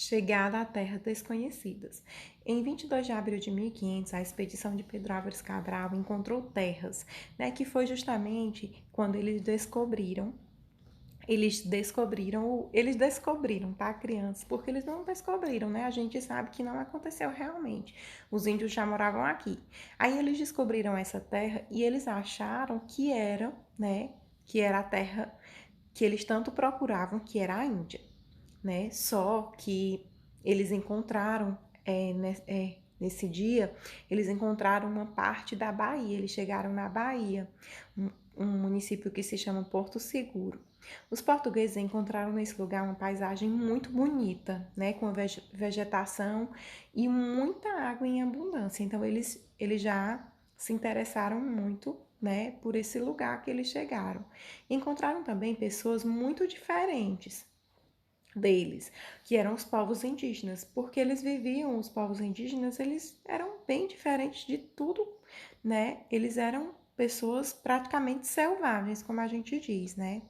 Chegada a terras desconhecidas. Em 22 de abril de 1500, a expedição de Pedro Álvares Cabral encontrou terras, né, que foi justamente quando eles descobriram, tá, crianças? Porque eles não descobriram, né? A gente sabe que não aconteceu realmente. Os índios já moravam aqui. Aí eles descobriram essa terra e eles acharam que era, né, que era a terra que eles tanto procuravam, que era a Índia, né? Só que eles encontraram, nesse dia, eles encontraram uma parte da Bahia, eles chegaram na Bahia, um município que se chama Porto Seguro. Os portugueses encontraram nesse lugar uma paisagem muito bonita, né, com vegetação e muita água em abundância. Então eles já se interessaram muito, né, por esse lugar que eles chegaram. Encontraram também pessoas muito diferentes deles, que eram os povos indígenas, porque os povos indígenas, eles eram bem diferentes de tudo, né? Eles eram pessoas praticamente selvagens, como a gente diz, né?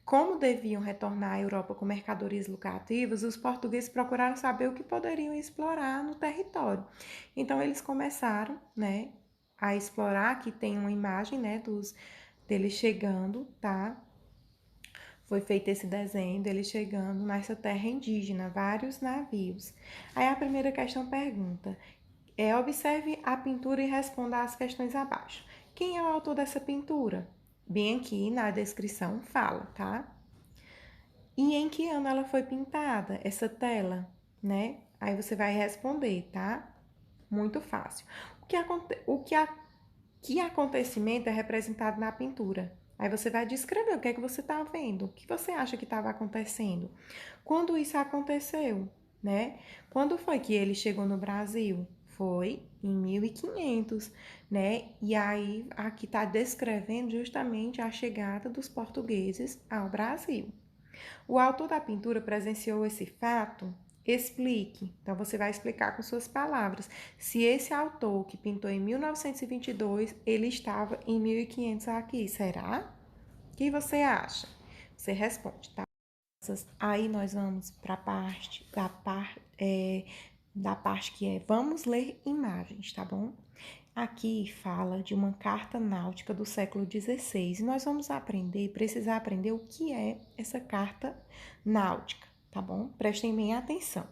Como deviam retornar à Europa com mercadorias lucrativas, os portugueses procuraram saber o que poderiam explorar no território. Então eles começaram, né, a explorar. Aqui tem uma imagem, né, deles chegando, tá? Foi feito esse desenho dele chegando nessa terra indígena, vários navios. Aí a primeira questão pergunta: observe a pintura e responda às questões abaixo. Quem é o autor dessa pintura? Bem aqui na descrição fala, tá? E em que ano ela foi pintada, essa tela, né? Aí você vai responder, tá? Muito fácil. Que acontecimento é representado na pintura? Aí você vai descrever o que é que você está vendo, o que você acha que estava acontecendo. Quando isso aconteceu, né? Quando foi que ele chegou no Brasil? Foi em 1500, né? E aí aqui está descrevendo justamente a chegada dos portugueses ao Brasil. O autor da pintura presenciou esse fato? Explique. Então, você vai explicar com suas palavras. Se esse autor que pintou em 1922, ele estava em 1500 aqui, será? O que você acha? Você responde, tá? Aí nós vamos para a parte que é vamos ler imagens, tá bom? Aqui fala de uma carta náutica do século XVI e nós vamos precisar aprender o que é essa carta náutica, tá bom? Prestem bem atenção.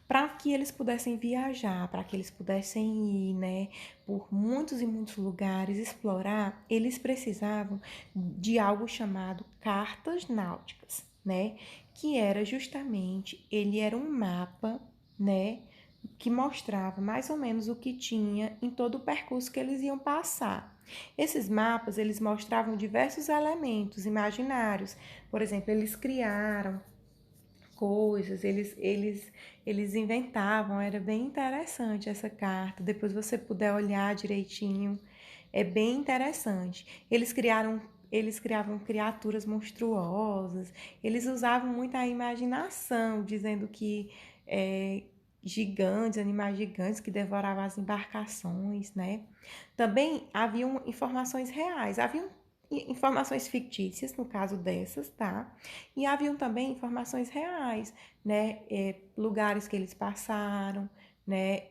Para que eles pudessem viajar, para que eles pudessem ir, né, por muitos e muitos lugares, explorar, eles precisavam de algo chamado cartas náuticas, né? Que era justamente, ele era um mapa, né, que mostrava mais ou menos o que tinha em todo o percurso que eles iam passar. Esses mapas, eles mostravam diversos elementos imaginários. Por exemplo, eles criaram coisas, eles inventavam, era bem interessante essa carta. Depois você puder olhar direitinho, é bem interessante. Eles criavam criaturas monstruosas, eles usavam muito a imaginação, dizendo que gigantes, animais gigantes que devoravam as embarcações, né? Também haviam informações reais, haviam informações fictícias, no caso dessas, tá? E haviam também informações reais, né? Lugares que eles passaram, né?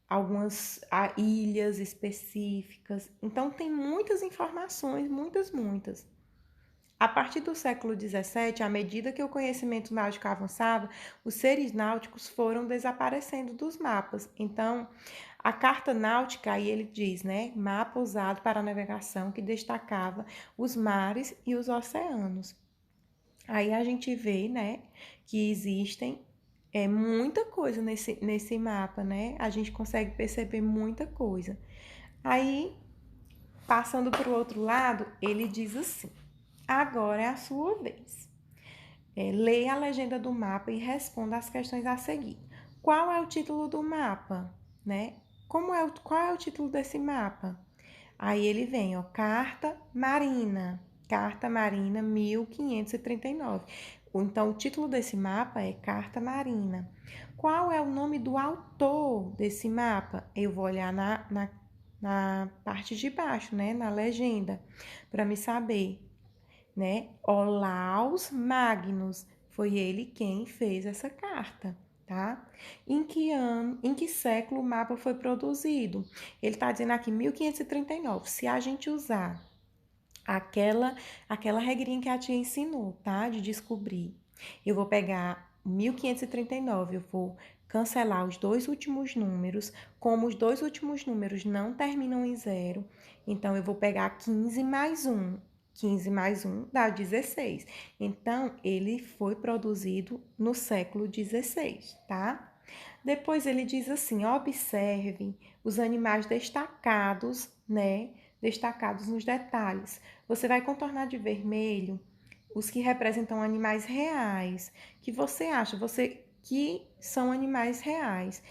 Algumas ilhas específicas. Então, tem muitas informações, muitas, muitas. A partir do século XVII, à medida que o conhecimento náutico avançava, os seres náuticos foram desaparecendo dos mapas. Então, a carta náutica, aí ele diz, né? Mapa usado para navegação que destacava os mares e os oceanos. Aí a gente vê, né, que existem muita coisa nesse mapa, né? A gente consegue perceber muita coisa. Aí, passando para o outro lado, ele diz assim: agora é a sua vez. Leia a legenda do mapa e responda as questões a seguir. Qual é o título do mapa, né? Qual é o título desse mapa? Aí ele vem, ó, Carta Marina 1539. Então, o título desse mapa é Carta Marina. Qual é o nome do autor desse mapa? Eu vou olhar na parte de baixo, né, na legenda, para me saber, né? Olaus Magnus Foi ele quem fez essa carta, tá? Em que ano, em que século o mapa foi produzido? Ele está dizendo aqui 1539. Se a gente usar aquela regrinha que a tia ensinou, tá? De descobrir. Eu vou pegar 1539, eu vou cancelar os dois últimos números. Como os dois últimos números não terminam em zero, então eu vou pegar 15 mais 1. 15 mais 1 dá 16. Então, ele foi produzido no século 16, tá? Depois ele diz assim: observe os animais destacados, né? Destacados nos detalhes. Você vai contornar de vermelho os que representam animais reais, que você acha, você que são animais reais.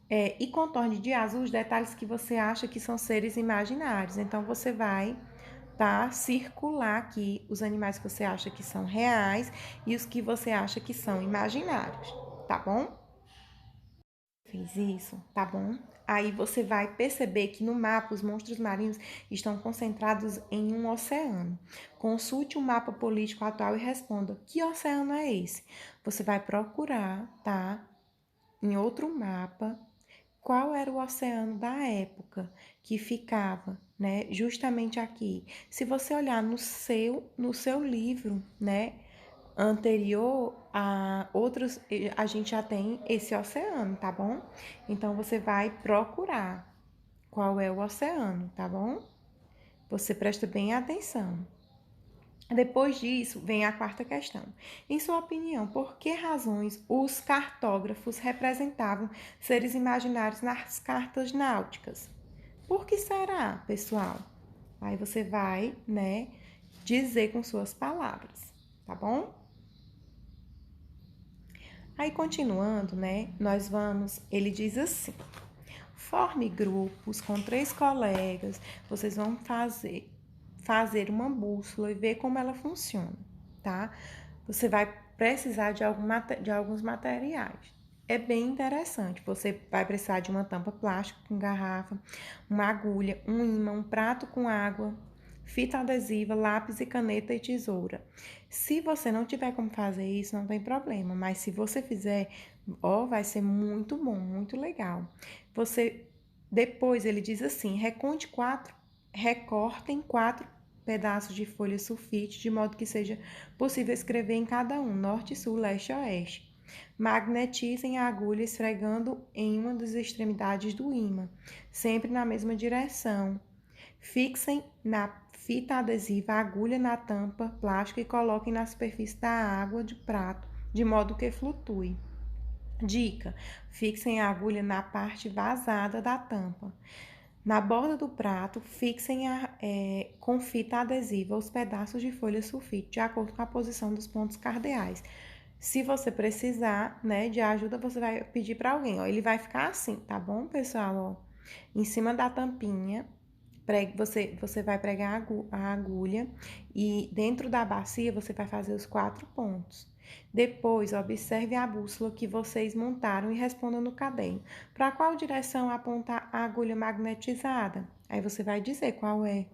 E contorne de azul os detalhes que você acha que são seres imaginários. Então, você vai circular aqui os animais que você acha que são reais e os que você acha que são imaginários, tá bom? Fez isso, tá bom? Aí você vai perceber que no mapa os monstros marinhos estão concentrados em um oceano. Consulte o mapa político atual e responda: que oceano é esse? Você vai procurar, tá? Em outro mapa, qual era o oceano da época que ficava, né? Justamente aqui. Se você olhar no seu livro, né? Anterior a outros, a gente já tem esse oceano, tá bom? Então, você vai procurar qual é o oceano, tá bom? Você presta bem atenção. Depois disso, vem a quarta questão. Em sua opinião, por que razões os cartógrafos representavam seres imaginários nas cartas náuticas? Por que será, pessoal? Aí você vai, né, dizer com suas palavras, tá bom? Aí, continuando, né, ele diz assim: forme grupos com 3 colegas, vocês vão fazer uma bússola e ver como ela funciona, tá? Você vai precisar de alguns materiais. É bem interessante. Você vai precisar de uma tampa plástica com garrafa, uma agulha, um ímã, um prato com água, fita adesiva, lápis e caneta e tesoura. Se você não tiver como fazer isso, não tem problema, mas se você fizer, ó, vai ser muito bom, muito legal. Depois ele diz assim: recortem 4 pedaços de folha sulfite, de modo que seja possível escrever em cada um, norte, sul, leste e oeste. Magnetizem a agulha esfregando em uma das extremidades do ímã, sempre na mesma direção. Fixem na fita adesiva a agulha na tampa plástica e coloquem na superfície da água de prato, de modo que flutue. Dica: fixem a agulha na parte vazada da tampa. Na borda do prato, fixem com fita adesiva os pedaços de folha sulfite, de acordo com a posição dos pontos cardeais. Se você precisar, né, de ajuda, você vai pedir para alguém. Ó, ele vai ficar assim, tá bom, pessoal? Ó, em cima da tampinha, você vai pregar a agulha e dentro da bacia você vai fazer os 4 pontos. Depois, observe a bússola que vocês montaram e responda no caderno. Para qual direção aponta a agulha magnetizada? Aí você vai dizer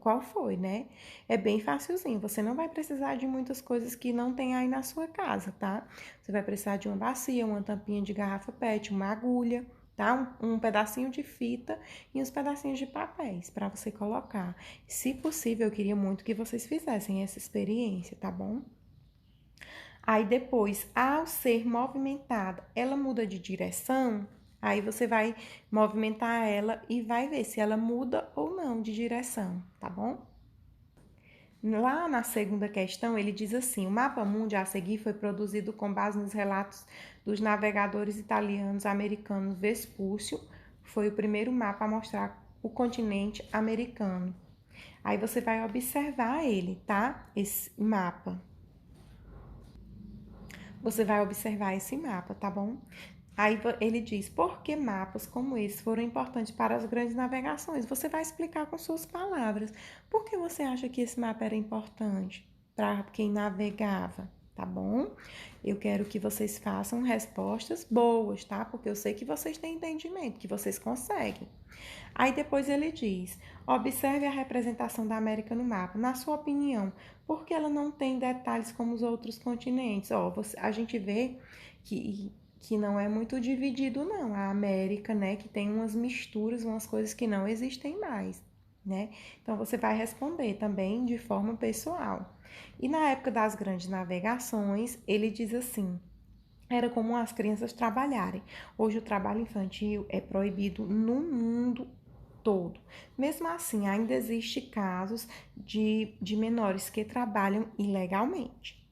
qual foi, né? É bem facilzinho. Você não vai precisar de muitas coisas que não tem aí na sua casa, tá? Você vai precisar de uma bacia, uma tampinha de garrafa PET, uma agulha, tá? Um pedacinho de fita e uns pedacinhos de papéis para você colocar. Se possível, eu queria muito que vocês fizessem essa experiência, tá bom? Aí depois, ao ser movimentada, ela muda de direção. Aí você vai movimentar ela e vai ver se ela muda ou não de direção, tá bom? Lá na segunda questão, ele diz assim: o mapa mundi a seguir foi produzido com base nos relatos dos navegadores italianos americanos Vespúcio, foi o primeiro mapa a mostrar o continente americano. Aí você vai observar ele, tá? Esse mapa. Você vai observar esse mapa, tá bom? Aí ele diz: por que mapas como esse foram importantes para as grandes navegações? Você vai explicar com suas palavras. Por que você acha que esse mapa era importante para quem navegava, tá bom? Eu quero que vocês façam respostas boas, tá? Porque eu sei que vocês têm entendimento, que vocês conseguem. Aí depois ele diz: observe a representação da América no mapa. Na sua opinião, por que ela não tem detalhes como os outros continentes? Ó, a gente vê que não é muito dividido, não. A América, né, que tem umas misturas, umas coisas que não existem mais, né? Então você vai responder também de forma pessoal. E na época das grandes navegações, ele diz assim: era comum as crianças trabalharem. Hoje o trabalho infantil é proibido no mundo todo. Mesmo assim, ainda existe casos de menores que trabalham ilegalmente.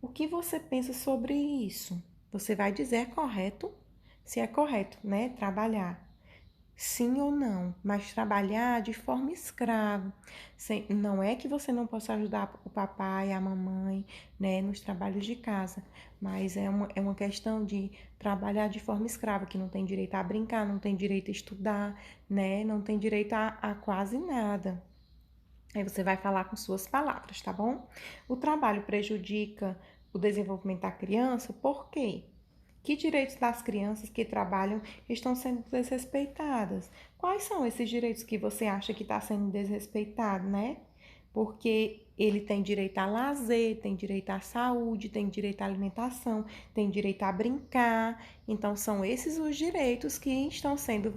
O que você pensa sobre isso? Você vai dizer é correto? Se é correto, né? Trabalhar. Sim ou não, mas trabalhar de forma escrava. Não é que você não possa ajudar o papai, a mamãe, né, nos trabalhos de casa, mas é uma questão de trabalhar de forma escrava, que não tem direito a brincar, não tem direito a estudar, né, não tem direito a quase nada. Aí você vai falar com suas palavras, tá bom? O trabalho prejudica o desenvolvimento da criança, por quê? Que direitos das crianças que trabalham estão sendo desrespeitadas? Quais são esses direitos que você acha que está sendo desrespeitado, né? Porque ele tem direito a lazer, tem direito à saúde, tem direito à alimentação, tem direito a brincar. Então, são esses os direitos que estão sendo